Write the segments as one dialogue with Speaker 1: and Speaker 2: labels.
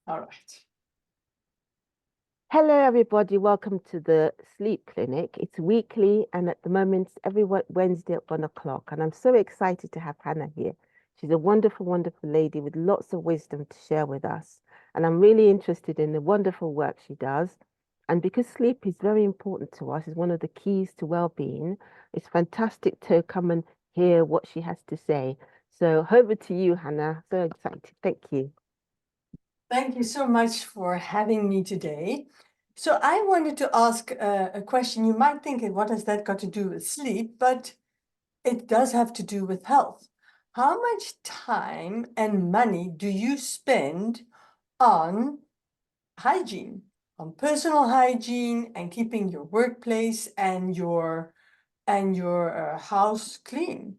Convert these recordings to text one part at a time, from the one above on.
Speaker 1: All right.
Speaker 2: Hello, everybody. Welcome to the Sleep Clinic. It's weekly, and at the moment, it's every Wednesday at 1 o'clock. And I'm so excited to have Hannah here. She's a wonderful, wonderful lady with lots of wisdom to share with us. And I'm really interested in the wonderful work she does. And because sleep is very important to us, is one of the keys to well-being, it's fantastic to come and hear what she has to say. So over to you, Hannah. So excited. Thank you.
Speaker 1: Thank you so much for having me today. So I wanted to ask a question. You might think, what has that got to do with sleep? But it does have to do with health. How much time and money do you spend on hygiene, on personal hygiene and keeping your workplace and your house clean?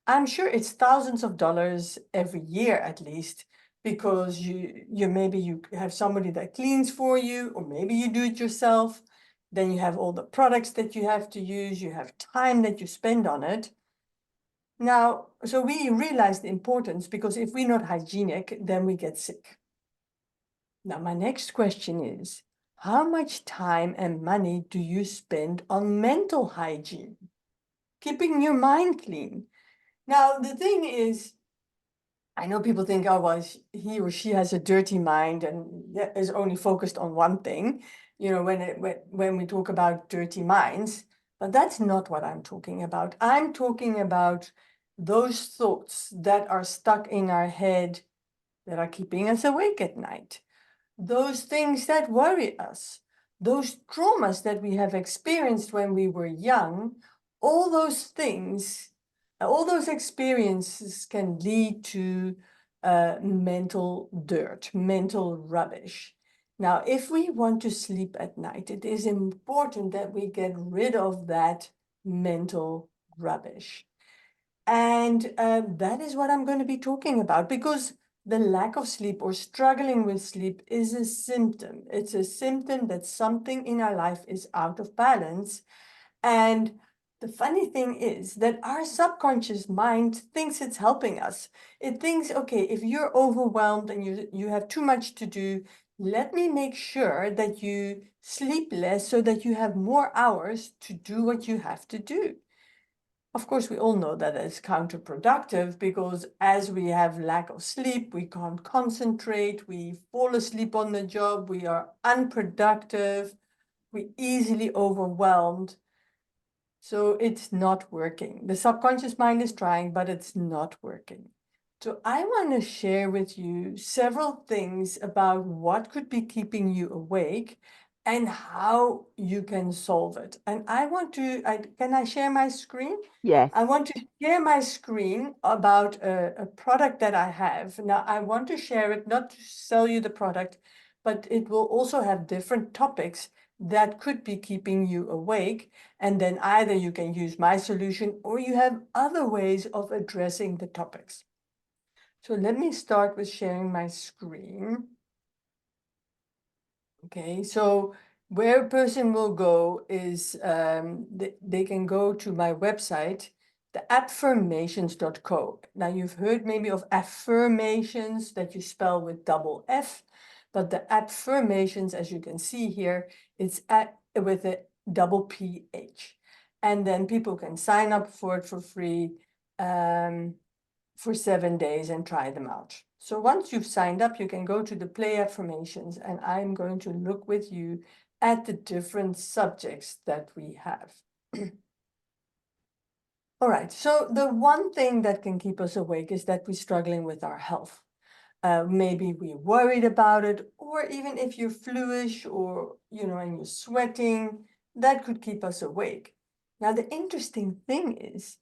Speaker 1: I'm sure it's thousands of dollars every year at least, because you maybe you have somebody that cleans for you, or maybe you do it yourself. Then you have all the products that you have to use, you have time that you spend on it. Now, so we realize the importance, because if we're not hygienic, then we get sick. Now, my next question is, how much time and money do you spend on mental hygiene? Keeping your mind clean. Now, the thing is, I know people think, oh, well, he or she has a dirty mind and is only focused on one thing, when we talk about dirty minds, but that's not what I'm talking about. I'm talking about those thoughts that are stuck in our head that are keeping us awake at night, those things that worry us, those traumas that we have experienced when we were young. All those things, all those experiences can lead to mental dirt, mental rubbish. Now, if we want to sleep at night, it is important that we get rid of that mental rubbish. And that is what I'm going to be talking about, because the lack of sleep or struggling with sleep is a symptom. It's a symptom that something in our life is out of balance. And the funny thing is that our subconscious mind thinks it's helping us. It thinks, okay, if you're overwhelmed and you have too much to do, let me make sure that you sleep less so that you have more hours to do what you have to do. Of course, we all know that it's counterproductive, because as we have lack of sleep, we can't concentrate, we fall asleep on the job, we are unproductive, we easily overwhelmed. So it's not working. The subconscious mind is trying, but it's not working. So I want to share with you several things about what could be keeping you awake and how you can solve it. And can I share my screen?
Speaker 2: Yes.
Speaker 1: I want to share my screen about a product that I have. Now, I want to share it, not to sell you the product, but it will also have different topics that could be keeping you awake. And then either you can use my solution, or you have other ways of addressing the topics. So let me start with sharing my screen. Okay, so where a person will go is they can go to my website, the affirmations.co. Now, you've heard maybe of affirmations that you spell with double F, but the affirmations, as you can see here, it's with a double PH. And then people can sign up for it for free for 7 days and try them out. So once you've signed up, you can go to the play affirmations, and I'm going to look with you at the different subjects that we have. All right, so the one thing that can keep us awake is that we're struggling with our health. Maybe we're worried about it, or even if you're fluish or, and you're sweating, that could keep us awake. Now, the interesting thing is,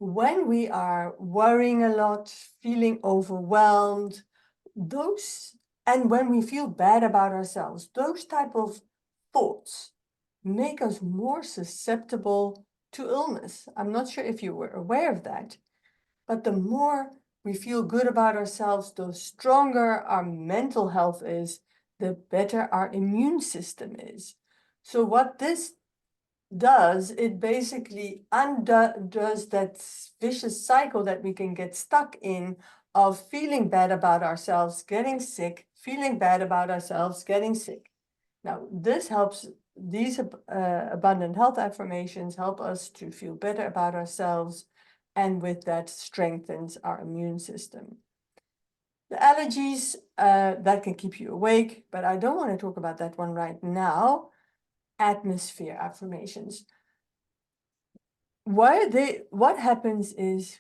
Speaker 1: when we are worrying a lot, feeling overwhelmed, and when we feel bad about ourselves, those type of thoughts make us more susceptible to illness. I'm not sure if you were aware of that, but the more we feel good about ourselves, the stronger our mental health is, the better our immune system is. So what this does, it basically undoes that vicious cycle that we can get stuck in of feeling bad about ourselves, getting sick, feeling bad about ourselves, getting sick. Now, this helps, these abundant health affirmations help us to feel better about ourselves, and with that strengthens our immune system. The allergies, that can keep you awake, but I don't want to talk about that one right now. Atmosphere affirmations. What happens is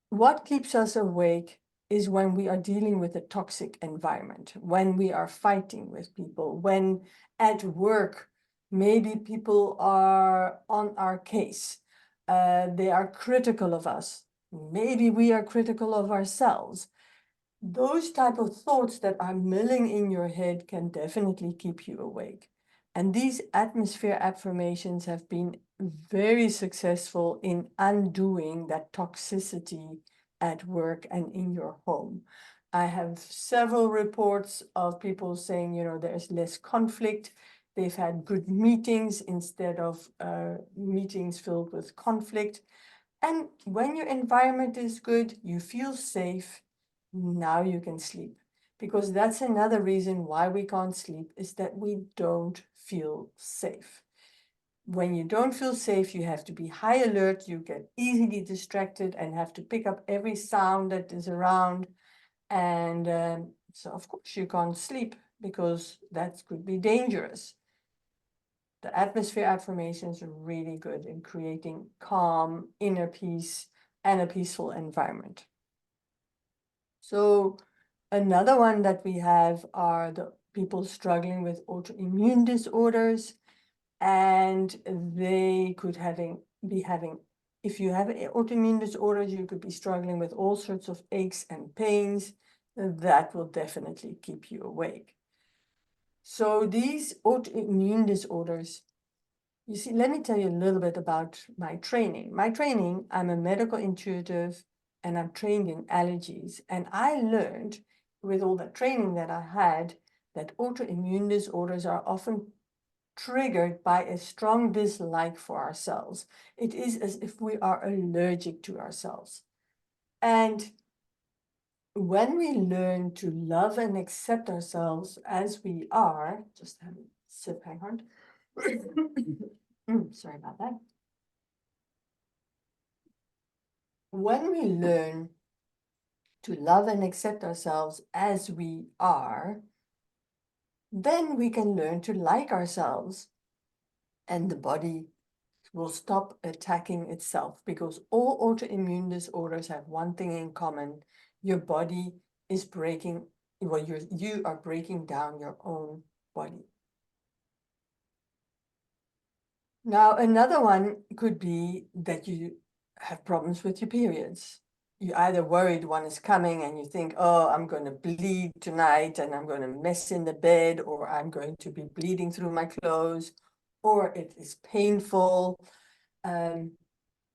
Speaker 1: what keeps us awake is when we are dealing with a toxic environment, when we are fighting with people, when at work, maybe people are on our case, they are critical of us, maybe we are critical of ourselves. Those type of thoughts that are milling in your head can definitely keep you awake. And these atmosphere affirmations have been very successful in undoing that toxicity at work and in your home. I have several reports of people saying, you know, there's less conflict. They've had good meetings instead of meetings filled with conflict. And when your environment is good, you feel safe, now you can sleep. Because that's another reason why we can't sleep, is that we don't feel safe. When you don't feel safe, you have to be high alert, you get easily distracted and have to pick up every sound that is around. And so of course you can't sleep, because that could be dangerous. The atmosphere affirmations are really good in creating calm, inner peace, and a peaceful environment. So another one that we have are the people struggling with autoimmune disorders, and they could be having, if you have autoimmune disorders, you could be struggling with all sorts of aches and pains. That will definitely keep you awake. So these autoimmune disorders, you see, let me tell you a little bit about my training. My training, I'm a medical intuitive and I'm trained in allergies. And I learned with all the training that I had that autoimmune disorders are often triggered by a strong dislike for ourselves. It is as if we are allergic to ourselves. And when we learn to love and accept ourselves as we are, just have a sip, hang on. Sorry about that. When we learn to love and accept ourselves as we are, then we can learn to like ourselves, and the body will stop attacking itself, because all autoimmune disorders have one thing in common. Your body is breaking, well, you are breaking down your own body. Now, another one could be that you have problems with your periods. You either worried one is coming and you think, oh, I'm going to bleed tonight and I'm going to mess in the bed, or I'm going to be bleeding through my clothes, or it is painful.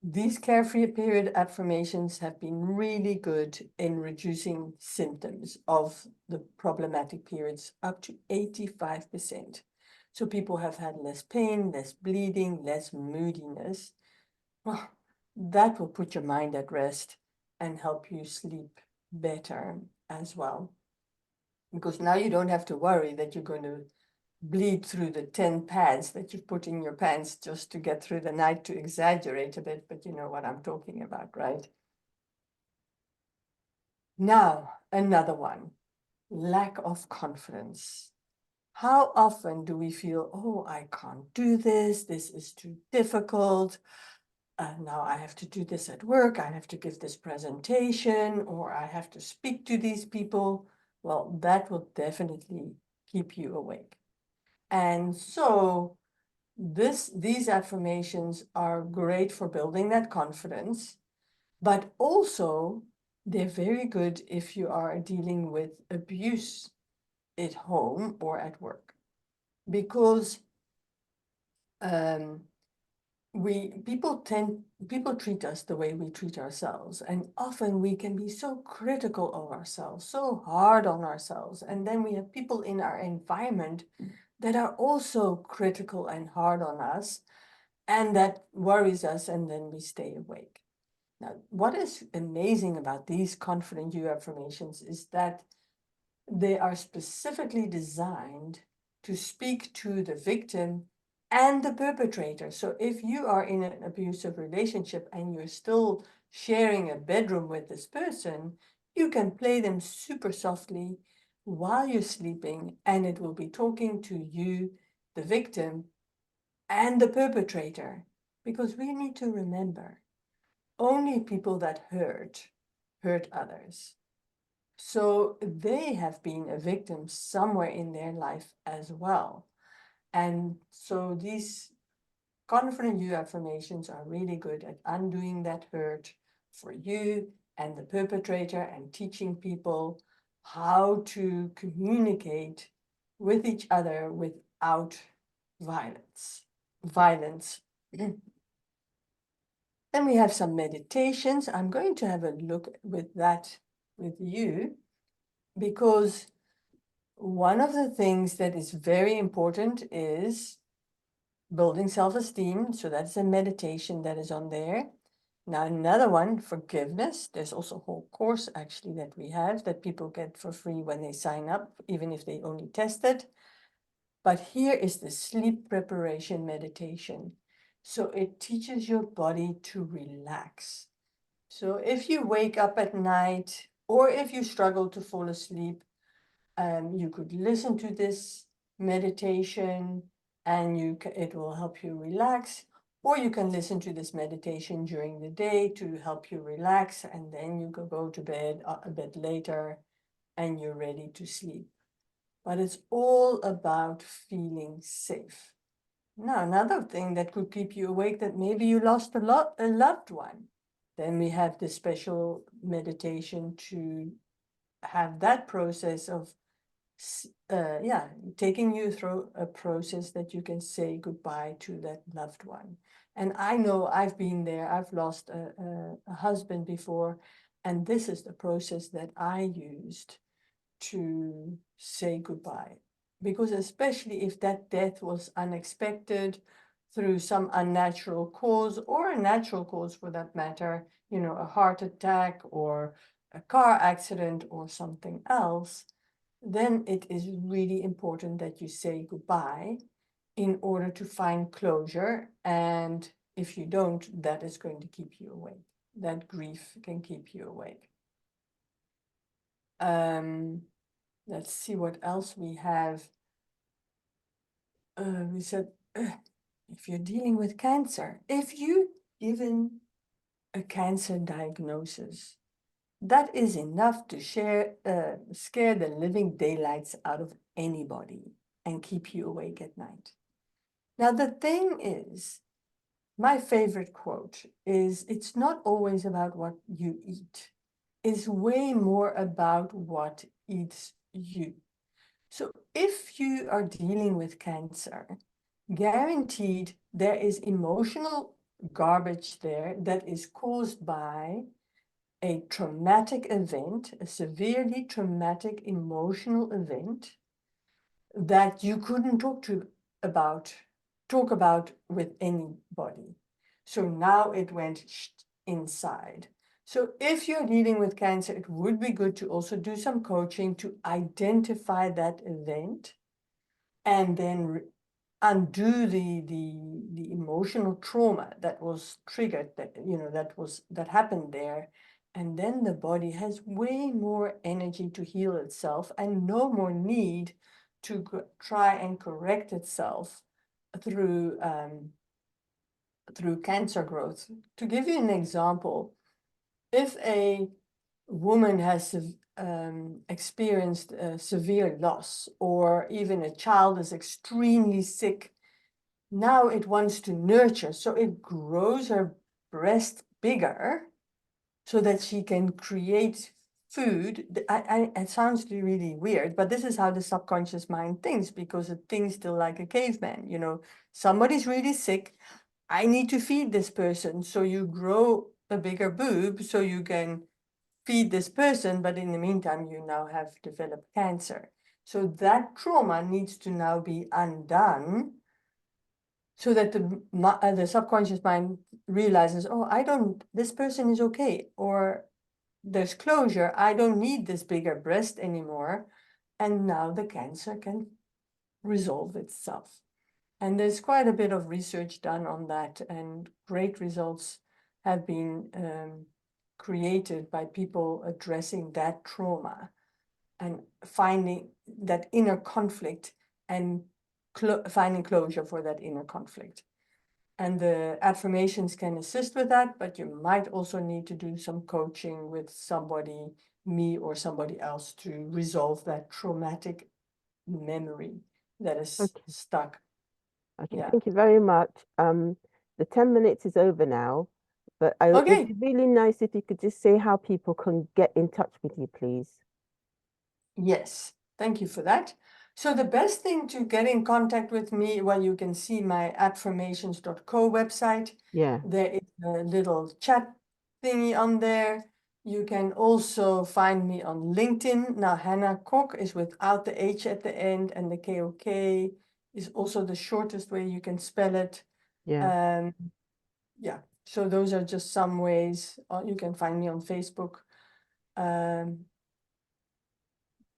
Speaker 1: These carefree period affirmations have been really good in reducing symptoms of the problematic periods up to 85%. So people have had less pain, less bleeding, less moodiness. Well, that will put your mind at rest and help you sleep better as well. Because now you don't have to worry that you're going to bleed through the 10 pads that you put in your pants just to get through the night, to exaggerate a bit, but you know what I'm talking about, right? Now, another one, lack of confidence. How often do we feel, oh, I can't do this, this is too difficult, now I have to do this at work, I have to give this presentation, or I have to speak to these people? Well, that will definitely keep you awake. And so these affirmations are great for building that confidence, but also they're very good if you are dealing with abuse at home or at work, because people treat us the way we treat ourselves, and often we can be so critical of ourselves, so hard on ourselves, and then we have people in our environment that are also critical and hard on us, and that worries us, and then we stay awake. Now, what is amazing about these confident you affirmations is that they are specifically designed to speak to the victim and the perpetrator. So if you are in an abusive relationship and you're still sharing a bedroom with this person, you can play them super softly while you're sleeping, and it will be talking to you, the victim, and the perpetrator. Because we need to remember, only people that hurt others. So they have been a victim somewhere in their life as well. And so these confident you affirmations are really good at undoing that hurt for you and the perpetrator, and teaching people how to communicate with each other without violence. Then we have some meditations. I'm going to have a look with that with you, because one of the things that is very important is building self-esteem. So that's a meditation that is on there. Now another one, forgiveness. There's also a whole course actually that we have that people get for free when they sign up, even if they only test it. But here is the sleep preparation meditation. So it teaches your body to relax. So if you wake up at night, or if you struggle to fall asleep, you could listen to this meditation, and it will help you relax. Or you can listen to this meditation during the day to help you relax, and then you can go to bed a bit later and you're ready to sleep. But it's all about feeling safe. Now, another thing that could keep you awake, that maybe you lost a loved one. Then we have this special meditation to have that process of taking you through a process that you can say goodbye to that loved one. And I know I've been there. I've lost a husband before, and this is the process that I used to say goodbye. Because especially if that death was unexpected, through some unnatural cause, or a natural cause for that matter, a heart attack or a car accident or something else, then it is really important that you say goodbye in order to find closure. And if you don't, that is going to keep you awake. That grief can keep you awake. Let's see what else we have. We said, if you're dealing with cancer, if you're given a cancer diagnosis, that is enough to scare the living daylights out of anybody and keep you awake at night. Now, the thing is, my favorite quote is, it's not always about what you eat. It's way more about what eats you. So if you are dealing with cancer, guaranteed there is emotional garbage there that is caused by a traumatic event, a severely traumatic emotional event that you couldn't talk about with anybody. So now it went inside. So if you're dealing with cancer, it would be good to also do some coaching to identify that event, and then undo the emotional trauma that was triggered, that happened there. And then the body has way more energy to heal itself, and no more need to try and correct itself through cancer growth. To give you an example, if a woman has experienced severe loss, or even a child is extremely sick, now it wants to nurture, so it grows her breast bigger so that she can create food. It sounds really weird, but this is how the subconscious mind thinks, because it thinks still like a caveman. Somebody's really sick, I need to feed this person, so you grow a bigger boob so you can feed this person, but in the meantime you now have developed cancer. So that trauma needs to now be undone so that the subconscious mind realizes, oh, this person is okay, or there's closure, I don't need this bigger breast anymore, and now the cancer can resolve itself. And there's quite a bit of research done on that, and great results have been created by people addressing that trauma and finding that inner conflict and finding closure for that inner conflict. And the affirmations can assist with that, but you might also need to do some coaching with somebody, me or somebody else, to resolve that traumatic memory that is
Speaker 2: Okay.
Speaker 1: stuck.
Speaker 2: Okay,
Speaker 1: Yeah.
Speaker 2: thank you very much. The 10 minutes is over now, but it would
Speaker 1: Okay.
Speaker 2: be really nice if you could just say how people can get in touch with you, please.
Speaker 1: Yes, thank you for that. So the best thing to get in contact with me, well, you can see my affirmations.co website.
Speaker 2: Yeah,
Speaker 1: There is a little chat thingy on there. You can also find me on LinkedIn. Now, Hannah Kok is without the H at the end, and the KOK is also the shortest way you can spell it.
Speaker 2: yeah.
Speaker 1: Yeah, so those are just some ways. You can find me on Facebook.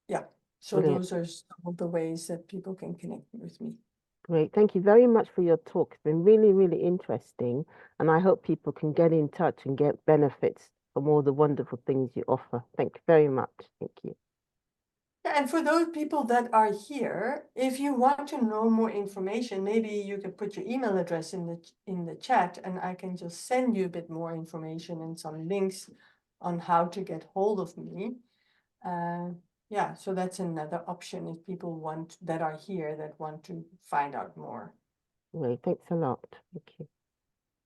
Speaker 1: Yeah, so
Speaker 2: Brilliant.
Speaker 1: those are some of the ways that people can connect with me.
Speaker 2: Great. Thank you very much for your talk. It's been really, really interesting. And I hope people can get in touch and get benefits from all the wonderful things you offer. Thank you very much. Thank you.
Speaker 1: Yeah, and for those people that are here, if you want to know more information, maybe you could put your email address in the chat, and I can just send you a bit more information and some links on how to get hold of me. Yeah, so that's another option if people that are here that want to find out more.
Speaker 2: Great. Thanks a lot. Thank you.